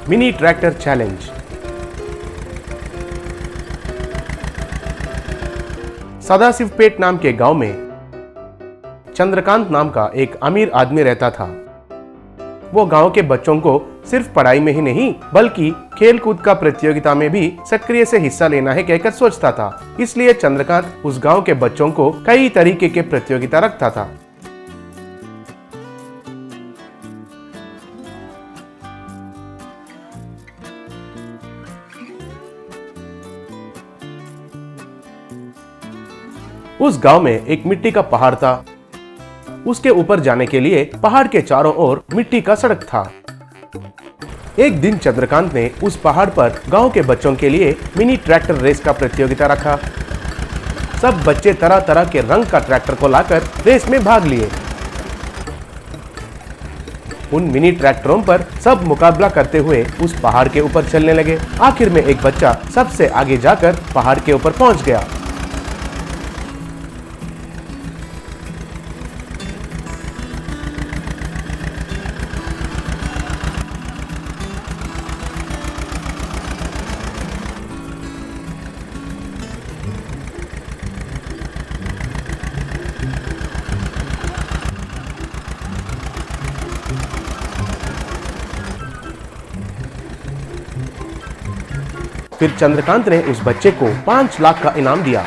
Mini tractor challenge. Sadashivpet नाम के गांव में चंद्रकांत नाम का एक अमीर आदमी रहता था। वो गांव के बच्चों को सिर्फ पढ़ाई में ही नहीं बल्कि खेल कूद का प्रतियोगिता में भी सक्रिय से हिस्सा लेना है कहकर सोचता था। इसलिए चंद्रकांत उस गांव के बच्चों को कई तरीके के प्रतियोगिता रखता था। उस गांव में एक मिट्टी का पहाड़ था। उसके ऊपर जाने के लिए पहाड़ के चारों ओर मिट्टी का सड़क था। एक दिन चंद्रकांत ने उस पहाड़ पर गांव के बच्चों के लिए मिनी ट्रैक्टर रेस का प्रतियोगिता रखा। सब बच्चे तरह तरह के रंग का ट्रैक्टर को लाकर रेस में भाग लिए। उन मिनी ट्रैक्टरों पर सब मुकाबला करते हुए उस पहाड़ के ऊपर चलने लगे। आखिर में एक बच्चा सबसे आगे जाकर पहाड़ के ऊपर पहुंच गया। फिर चंद्रकांत ने उस बच्चे को 5 लाख का इनाम दिया।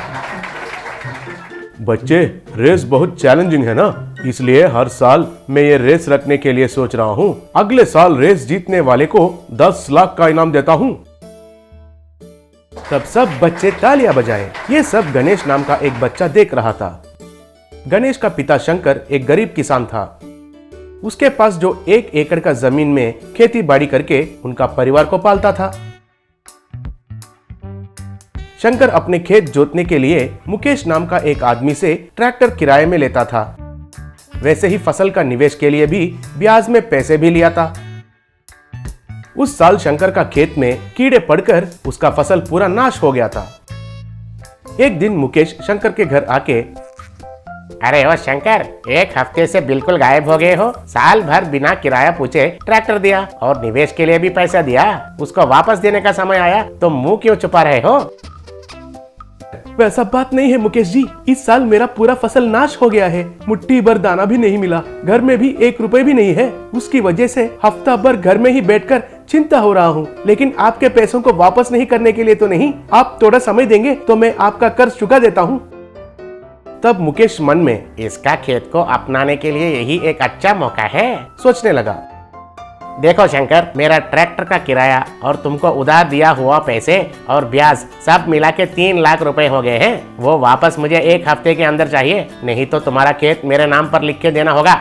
बच्चे, रेस बहुत चैलेंजिंग है ना, इसलिए हर साल मैं ये रेस रखने के लिए सोच रहा हूँ। अगले साल रेस जीतने वाले को 10 लाख का इनाम देता हूँ। तब सब बच्चे तालियां बजाए। ये सब गणेश नाम का एक बच्चा देख रहा था। गणेश का पिता शंकर एक गरीब किसान था। उसके पास जो 1 एकड़ का जमीन में खेती बाड़ी करके उनका परिवार को पालता था। शंकर अपने खेत जोतने के लिए मुकेश नाम का एक आदमी से ट्रैक्टर किराए में लेता था। वैसे ही फसल का निवेश के लिए भी ब्याज में पैसे भी लिया था। उस साल शंकर का खेत में कीड़े पड़कर उसका फसल पूरा नाश हो गया था। एक दिन मुकेश शंकर के घर आके, अरे ओ शंकर, 1 हफ्ते से बिल्कुल गायब हो गए हो। साल भर बिना किराया पूछे ट्रैक्टर दिया और निवेश के लिए भी पैसा दिया। उसको वापस देने का समय आया तो मुंह क्यों छुपा रहे हो? वैसा बात नहीं है मुकेश जी, इस साल मेरा पूरा फसल नाश हो गया है। मुट्ठी भर दाना भी नहीं मिला, घर में भी 1 रुपए भी नहीं है। उसकी वजह से हफ्ता भर घर में ही बैठकर चिंता हो रहा हूँ। लेकिन आपके पैसों को वापस नहीं करने के लिए तो नहीं, आप थोड़ा समय देंगे तो मैं आपका कर्ज चुका देता हूँ। तब मुकेश मन में, इसका खेत को अपनाने के लिए यही एक अच्छा मौका है, सोचने लगा। देखो शंकर, मेरा ट्रैक्टर का किराया और तुमको उधार दिया हुआ पैसे और ब्याज सब मिला के 3 लाख रुपए हो गए हैं। वो वापस मुझे 1 हफ्ते के अंदर चाहिए, नहीं तो तुम्हारा खेत मेरे नाम पर लिख के देना होगा।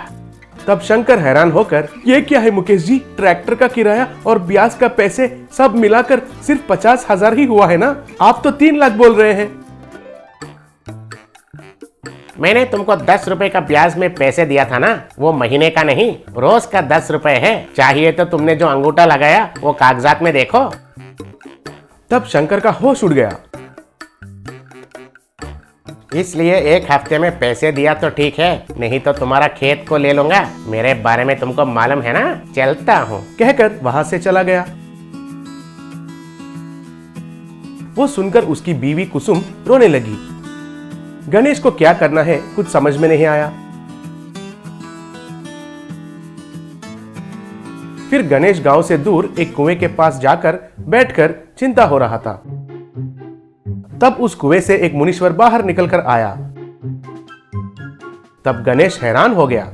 तब शंकर हैरान होकर, ये क्या है मुकेश जी, ट्रैक्टर का किराया और ब्याज का पैसे सब मिलाकर सिर्फ 50,000 ही हुआ है ना, आप तो 3 लाख बोल रहे हैं। मैंने तुमको 10 रुपए का ब्याज में पैसे दिया था ना, वो महीने का नहीं, रोज का 10 रुपए है। चाहिए तो तुमने जो अंगूठा लगाया वो कागजात में देखो। तब शंकर का होश उड़ गया। इसलिए 1 हफ्ते में पैसे दिया तो ठीक है, नहीं तो तुम्हारा खेत को ले लूंगा। मेरे बारे में तुमको मालूम है ना, चलता हूँ, कहकर वहां से चला गया। वो सुनकर उसकी बीवी कुसुम रोने लगी। गणेश को क्या करना है कुछ समझ में नहीं आया। फिर गणेश गांव से दूर एक कुएं के पास जाकर बैठकर चिंता हो रहा था। तब उस कुएं से एक मुनीश्वर बाहर निकलकर आया। तब गणेश हैरान हो गया।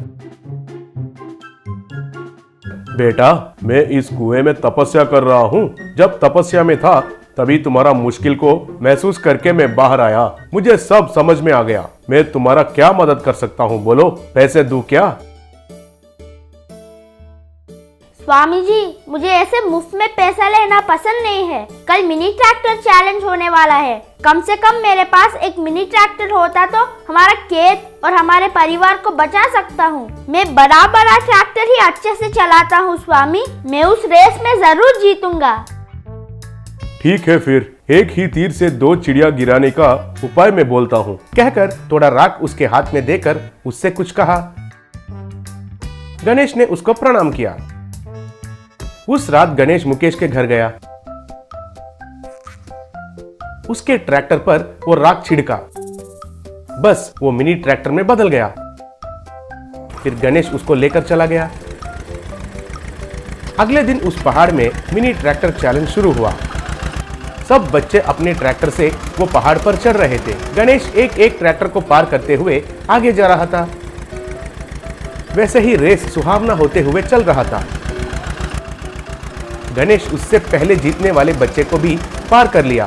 बेटा, मैं इस कुएं में तपस्या कर रहा हूं। जब तपस्या में था तभी तुम्हारा मुश्किल को महसूस करके मैं बाहर आया। मुझे सब समझ में आ गया। मैं तुम्हारा क्या मदद कर सकता हूँ, बोलो, पैसे दूं क्या? स्वामी जी, मुझे ऐसे मुफ्त में पैसा लेना पसंद नहीं है। कल मिनी ट्रैक्टर चैलेंज होने वाला है। कम से कम मेरे पास एक मिनी ट्रैक्टर होता तो हमारा खेत और हमारे परिवार को बचा सकता हूँ। मैं बड़ा बड़ा ट्रैक्टर ही अच्छे से चलाता हूँ स्वामी। मैं उस रेस में जरूर जीतूंगा। ठीक है, फिर एक ही तीर से 2 चिड़िया गिराने का उपाय मैं बोलता हूँ, कहकर थोड़ा राख उसके हाथ में देकर उससे कुछ कहा। गणेश ने उसको प्रणाम किया। उस रात गणेश मुकेश के घर गया। उसके ट्रैक्टर पर वो राख छिड़का, बस वो मिनी ट्रैक्टर में बदल गया। फिर गणेश उसको लेकर चला गया। अगले दिन उस पहाड़ में मिनी ट्रैक्टर चैलेंज शुरू हुआ। सब बच्चे अपने ट्रैक्टर से वो पहाड़ पर चढ़ रहे थे। गणेश एक एक ट्रैक्टर को पार करते हुए आगे जा रहा था। वैसे ही रेस सुहावना होते हुए चल रहा था। गणेश उससे पहले जीतने वाले बच्चे को भी पार कर लिया।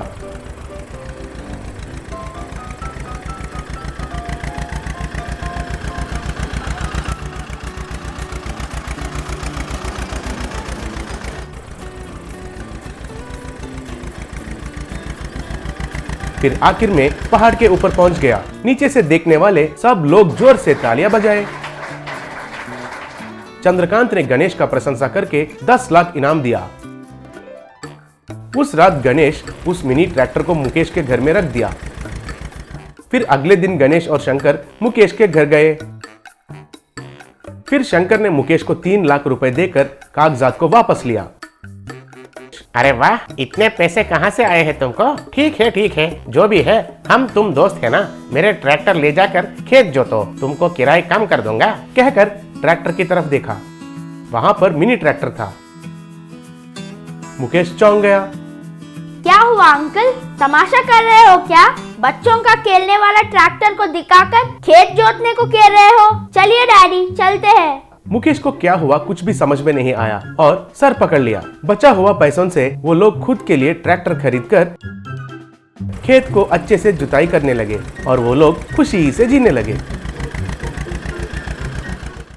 फिर आखिर में पहाड़ के ऊपर पहुंच गया। नीचे से देखने वाले सब लोग जोर से तालियां बजाए। चंद्रकांत ने गणेश का प्रशंसा करके 10 लाख इनाम दिया। उस रात गणेश उस मिनी ट्रैक्टर को मुकेश के घर में रख दिया। फिर अगले दिन गणेश और शंकर मुकेश के घर गए। फिर शंकर ने मुकेश को 3 लाख रुपए देकर कागजात को वापस लिया। अरे वाह, इतने पैसे कहाँ से आए हैं तुमको? ठीक है, जो भी है, हम तुम दोस्त है ना। मेरे ट्रैक्टर ले जाकर खेत जोतो, तुमको किराए कम कर दूंगा। कहकर ट्रैक्टर की तरफ देखा। वहां पर मिनी ट्रैक्टर था। मुकेश चौंक गया। क्या हुआ अंकल, तमाशा कर रहे हो क्या? बच्चों का खेलने वाला ट्रैक्टर को दिखाकर खेत जोतने को कह रहे हो? चलिए डैडी, चलते हैं। मुकेश को क्या हुआ कुछ भी समझ में नहीं आया और सर पकड़ लिया। बचा हुआ पैसों से वो लोग खुद के लिए ट्रैक्टर खरीदकर खेत को अच्छे से जुताई करने लगे और वो लोग खुशी से जीने लगे।